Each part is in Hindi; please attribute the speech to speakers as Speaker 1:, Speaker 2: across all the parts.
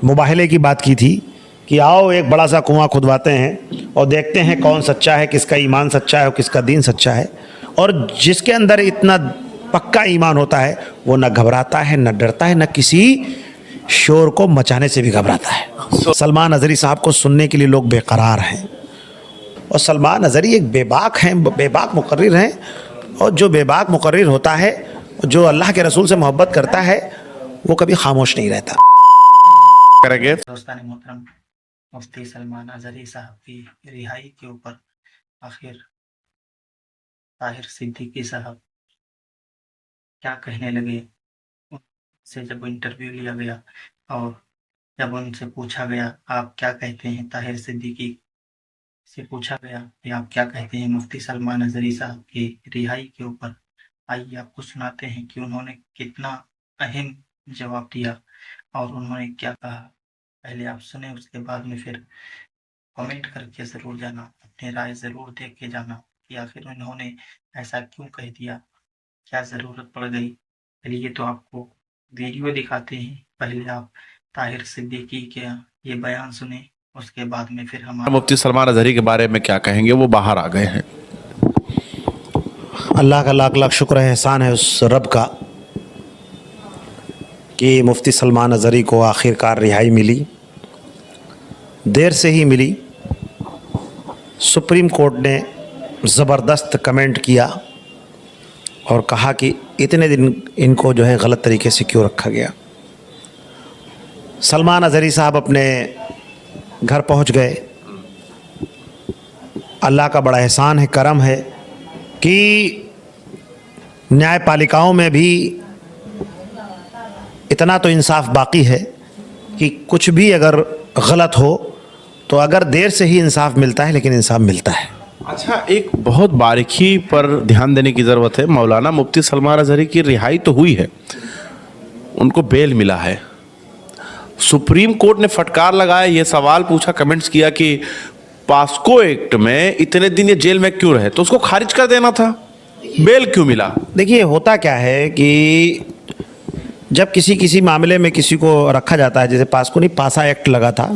Speaker 1: मुबाहले की बात की थी कि आओ एक बड़ा सा कुआं खुदवाते हैं और देखते हैं कौन सच्चा है, किसका ईमान सच्चा है और किसका दीन सच्चा है। और जिसके अंदर इतना पक्का ईमान होता है वो न घबराता है, न डरता है, न किसी शोर को मचाने से भी घबराता है। सलमान अज़हरी साहब को सुनने के लिए लोग बेकरार हैं और सलमान अज़हरी एक बेबाक हैं, बेबाक मुकर्रिर हैं। और जो बेबाक मुकर्रिर होता है, जो अल्लाह के रसूल से मोहब्बत करता है, वो कभी खामोश नहीं रहता।
Speaker 2: करेंगे
Speaker 3: दोस्तान मोहतरम, मुफ्ती सलमान अज़हरी साहब की रिहाई के ऊपर आखिर ताहिर सिद्दीकी साहब क्या कहने लगे। उनसे जब इंटरव्यू लिया गया और जब उनसे पूछा गया आप क्या कहते हैं, ताहिर सिद्दीकी से पूछा गया कि आप क्या कहते हैं मुफ्ती सलमान अज़हरी साहब की रिहाई के ऊपर, आइए आपको सुनाते हैं कि उन्होंने कितना अहम जवाब दिया और उन्होंने क्या कहा। पहले आप सुने, उसके बाद में फिर कमेंट करके ज़रूर जाना, अपनी राय ज़रूर दे के जाना कि आखिर उन्होंने ऐसा क्यों कह दिया, क्या ज़रूरत पड़ गई। चलिए तो आपको वीडियो दिखाते हैं। पहले आप ताहिर सिद्दीकी के ये बयान सुने, उसके बाद में फिर हम
Speaker 2: मुफ्ती सलमान अज़हरी के बारे में क्या कहेंगे। वो बाहर आ गए हैं।
Speaker 1: अल्लाह का लाख लाख शुक्र है, एहसान है उस रब का कि मुफ्ती सलमान अज़हरी को आखिरकार रिहाई मिली। देर से ही मिली। सुप्रीम कोर्ट ने ज़बरदस्त कमेंट किया और कहा कि इतने दिन इनको जो है गलत तरीके से क्यों रखा गया। सलमान अज़हरी साहब अपने घर पहुंच गए। अल्लाह का बड़ा एहसान है, करम है कि न्यायपालिकाओं में भी इतना तो इंसाफ बाकी है कि कुछ भी अगर गलत हो तो अगर देर से ही इंसाफ मिलता है, लेकिन इंसाफ मिलता है।
Speaker 2: अच्छा, एक बहुत बारीकी पर ध्यान देने की ज़रूरत है। मौलाना मुफ्ती सलमान अज़हरी की रिहाई तो हुई है, उनको बेल मिला है। सुप्रीम कोर्ट ने फटकार लगाया, ये सवाल पूछा, कमेंट्स किया कि पास्को एक्ट में इतने दिन ये जेल में क्यों रहे, तो उसको खारिज कर देना था, बेल क्यों मिला।
Speaker 1: देखिए होता क्या है कि जब किसी मामले में किसी को रखा जाता है, जैसे पास्को नहीं, पासा एक्ट लगा था,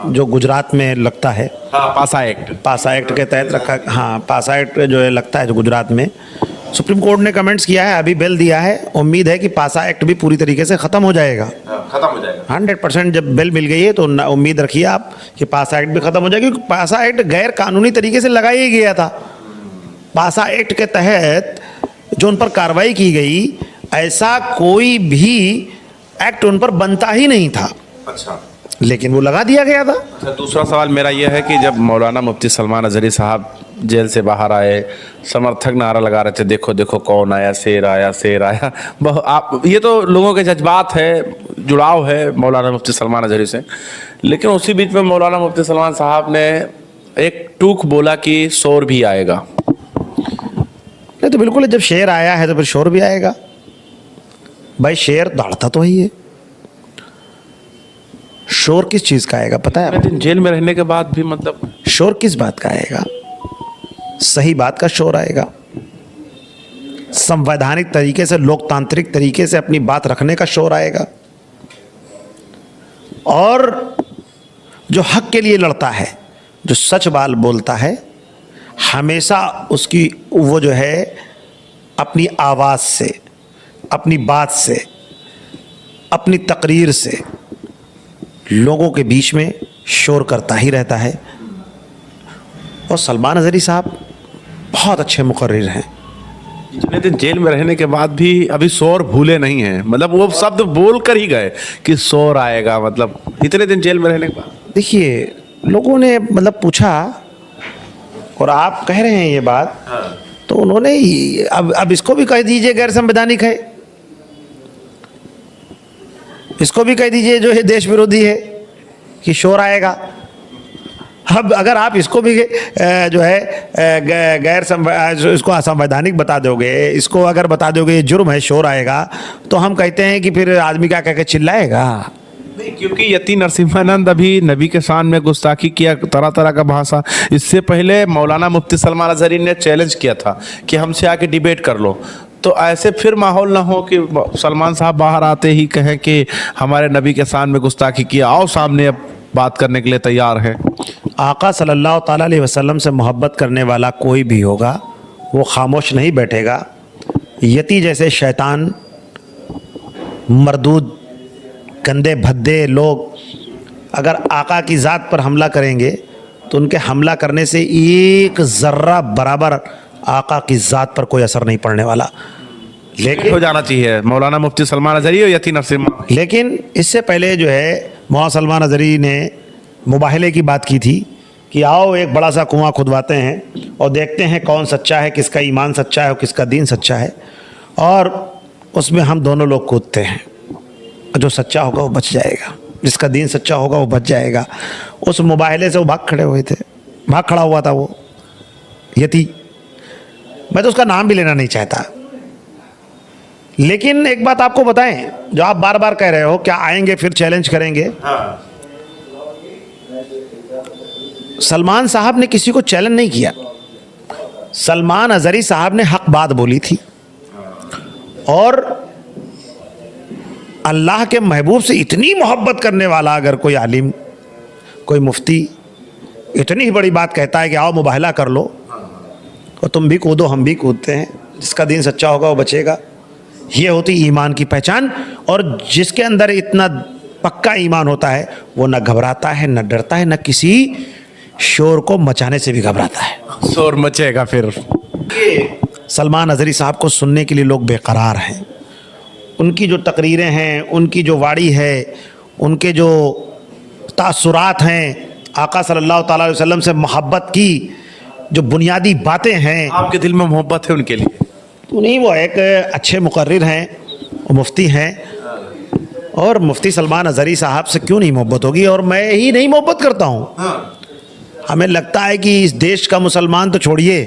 Speaker 1: जो गुजरात में लगता है।
Speaker 2: पासा एक्ट
Speaker 1: के तहत रखा। हाँ, पासा एक्ट जो है लगता है जो गुजरात में। सुप्रीम कोर्ट ने कमेंट्स किया है, अभी बेल दिया है। उम्मीद है कि पासा एक्ट भी पूरी तरीके से ख़त्म हो जाएगा। 100% जब बेल मिल गई है तो उम्मीद रखिए आप कि पासा एक्ट भी ख़त्म हो जाएगा, क्योंकि पासा एक्ट गैर कानूनी तरीके से लगाया ही गया था। पासा एक्ट के तहत जो उन पर कार्रवाई की गई, ऐसा कोई भी एक्ट उन पर बनता ही नहीं था।
Speaker 2: अच्छा,
Speaker 1: लेकिन वो लगा दिया गया था।
Speaker 2: अच्छा, दूसरा सवाल मेरा यह है कि जब मौलाना मुफ्ती सलमान अज़हरी साहब जेल से बाहर आए, समर्थक नारा लगा रहे थे, देखो देखो कौन आया, शेर आया, शेर आया। आप ये तो लोगों के जज्बात है, जुड़ाव है मौलाना मुफ्ती सलमान अज़हरी से। लेकिन उसी बीच में मौलाना मुफ्ती सलमान साहब ने एक टूक बोला कि शोर भी आएगा।
Speaker 1: नहीं तो बिल्कुल, जब शेर आया है तो फिर शोर भी आएगा। भाई शेर दौड़ता तो ही है, शोर किस चीज़ का आएगा पता है?
Speaker 2: दिन जेल में रहने के बाद भी मतलब
Speaker 1: शोर किस बात का आएगा? सही बात का शोर आएगा, संवैधानिक तरीके से, लोकतांत्रिक तरीके से अपनी बात रखने का शोर आएगा। और जो हक के लिए लड़ता है, जो सच बात बोलता है, हमेशा उसकी वो जो है अपनी आवाज़ से, अपनी बात से, अपनी तकरीर से लोगों के बीच में शोर करता ही रहता है। और सलमान अज़हरी साहब बहुत अच्छे मुकर्रिर हैं।
Speaker 2: इतने दिन जेल में रहने के बाद भी अभी शोर भूले नहीं हैं, मतलब वो शब्द बोल कर ही गए कि शोर आएगा, मतलब इतने दिन जेल में रहने के बाद।
Speaker 1: देखिए लोगों ने मतलब पूछा और आप कह रहे हैं ये बात, तो उन्होंने अब इसको भी कह दीजिए गैर संवैधानिक है, इसको भी कह दीजिए जो है देश विरोधी है कि शोर आएगा। अब अगर आप इसको भी जो है इसको असंवैधानिक बता दोगे, इसको अगर बता दोगे ये जुर्म है, शोर आएगा, तो हम कहते हैं कि फिर आदमी क्या कह के चिल्लाएगा।
Speaker 2: नहीं, क्योंकि यति नरसिम्हानंद अभी नबी के शान में गुस्ताखी किया, तरह तरह का भाषा। इससे पहले मौलाना मुफ्ती सलमान अज़हरी ने चैलेंज किया था कि हमसे आके डिबेट कर लो, तो ऐसे फिर माहौल ना हो कि सलमान साहब बाहर आते ही कहें कि हमारे नबी के शान में गुस्ताखी किया, आओ सामने अब बात करने के लिए तैयार है।
Speaker 1: आका सल्लल्लाहु ताला अलैहि वसल्लम से मोहब्बत करने वाला कोई भी होगा वो खामोश नहीं बैठेगा। यती जैसे शैतान, मरदूद, गंदे भद्दे लोग अगर आका की ज़ात पर हमला करेंगे तो उनके हमला करने से एक ज़र्रा बराबर आका की ज़ात पर कोई असर नहीं पड़ने वाला।
Speaker 2: हो
Speaker 1: लेकिन
Speaker 2: जाना चाहिए मौलाना मुफ्ती सलमान अजहरी और यती नसीम।
Speaker 1: लेकिन इससे पहले जो है मौलाना सलमान अजहरी ने मुबाहले की बात की थी कि आओ एक बड़ा सा कुआं खुदवाते हैं और देखते हैं कौन सच्चा है, किसका ईमान सच्चा है और किसका दीन सच्चा है, और उसमें हम दोनों लोग कूदते हैं। जो सच्चा होगा वो बच जाएगा, जिसका दीन सच्चा होगा वो बच जाएगा। उस मुबाहले से वो भाग खड़ा हुआ था वो यती। मैं तो उसका नाम भी लेना नहीं चाहता। लेकिन एक बात आपको बताएं, जो आप बार बार कह रहे हो क्या आएंगे फिर चैलेंज करेंगे, सलमान साहब ने किसी को चैलेंज नहीं किया। सलमान अजहरी साहब ने हक बात बोली थी और अल्लाह के महबूब से इतनी मोहब्बत करने वाला अगर कोई आलिम, कोई मुफ्ती इतनी ही बड़ी बात कहता है कि आओ मुबाहला कर लो और तुम भी कूदो हम भी कूदते हैं, जिसका दीन सच्चा होगा वो बचेगा, ये होती ईमान की पहचान। और जिसके अंदर इतना पक्का ईमान होता है वो न घबराता है, न डरता है, न किसी शोर को मचाने से भी घबराता है।
Speaker 2: शोर मचेगा फिर।
Speaker 1: सलमान अजहरी साहब को सुनने के लिए लोग बेकरार हैं। उनकी जो तकरीरें हैं, उनकी जो वाड़ी है, उनके जो तासुरात हैं, आका सल्लल्लाहु ताला अलैहि वसल्लम से मोहब्बत की जो बुनियादी बातें हैं,
Speaker 2: आपके दिल में मोहब्बत है उनके लिए?
Speaker 1: नहीं, वो एक अच्छे मुकर्रिर हैं, वो मुफ्ती हैं, और मुफ्ती सलमान अजहरी साहब से क्यों नहीं मोहब्बत होगी। और मैं ही नहीं मोहब्बत करता हूँ। हमें लगता है कि इस देश का मुसलमान तो छोड़िए,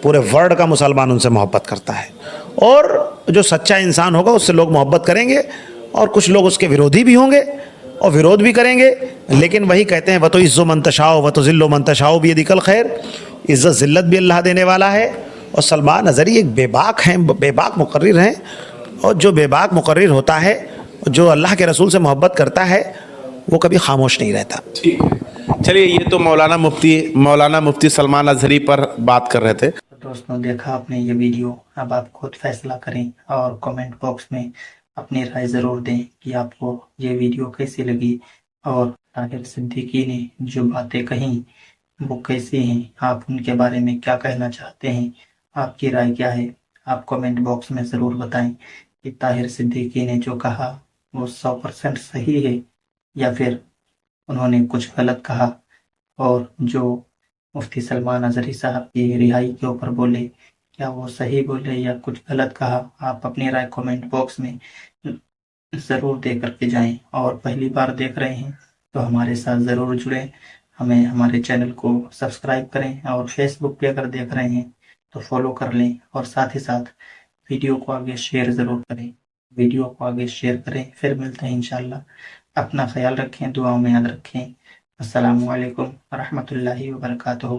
Speaker 1: पूरे वर्ल्ड का मुसलमान उनसे मोहब्बत करता है। और जो सच्चा इंसान होगा उससे लोग मोहब्बत करेंगे, और कुछ लोग उसके विरोधी भी होंगे और विरोध भी करेंगे। लेकिन वही कहते हैं, वह तो इज़्ज़ो मंतशाओ वह तो ज़िल्लो मंतशाओ भी दिकल खैर, इज़्ज़त ज़िल्लत भी अल्लाह देने वाला है। और सलमान अजहरी एक बेबाक हैं, बेबाक मुकर्रिर हैं। और जो बेबाक मुकर्रिर होता है, जो अल्लाह के रसूल से मोहब्बत करता है, वो कभी खामोश नहीं रहता।
Speaker 2: ठीक है, चलिए, ये तो मौलाना मुफ्ती सलमान अजहरी पर बात कर रहे थे।
Speaker 3: दोस्तों, देखा आपने ये वीडियो, अब आप खुद फैसला करें और कमेंट बॉक्स में अपनी राय ज़रूर दें कि आपको ये वीडियो कैसी लगी और ताहिर सिद्दीकी ने जो बातें कही वो कैसी हैं, आप उनके बारे में क्या कहना चाहते हैं, आपकी राय क्या है। आप कमेंट बॉक्स में ज़रूर बताएं कि ताहिर सिद्दीकी ने जो कहा वो 100% सही है या फिर उन्होंने कुछ गलत कहा। और जो मुफ्ती सलमान अजहरी साहब की रिहाई के ऊपर बोले, क्या वो सही बोले या कुछ गलत कहा। आप अपनी राय कमेंट बॉक्स में ज़रूर दे करके जाएं। और पहली बार देख रहे हैं तो हमारे साथ ज़रूर जुड़ें, हमें हमारे चैनल को सब्सक्राइब करें, और फेसबुक पे अगर देख रहे हैं तो फॉलो कर लें, और साथ ही साथ वीडियो को आगे शेयर ज़रूर करें। वीडियो को आगे शेयर करें। फिर मिलते हैं इंशाल्लाह। अपना ख्याल रखें, दुआओं में याद रखें। अस्सलामु अलैकुम व रहमतुल्लाहि व बरकातुहू।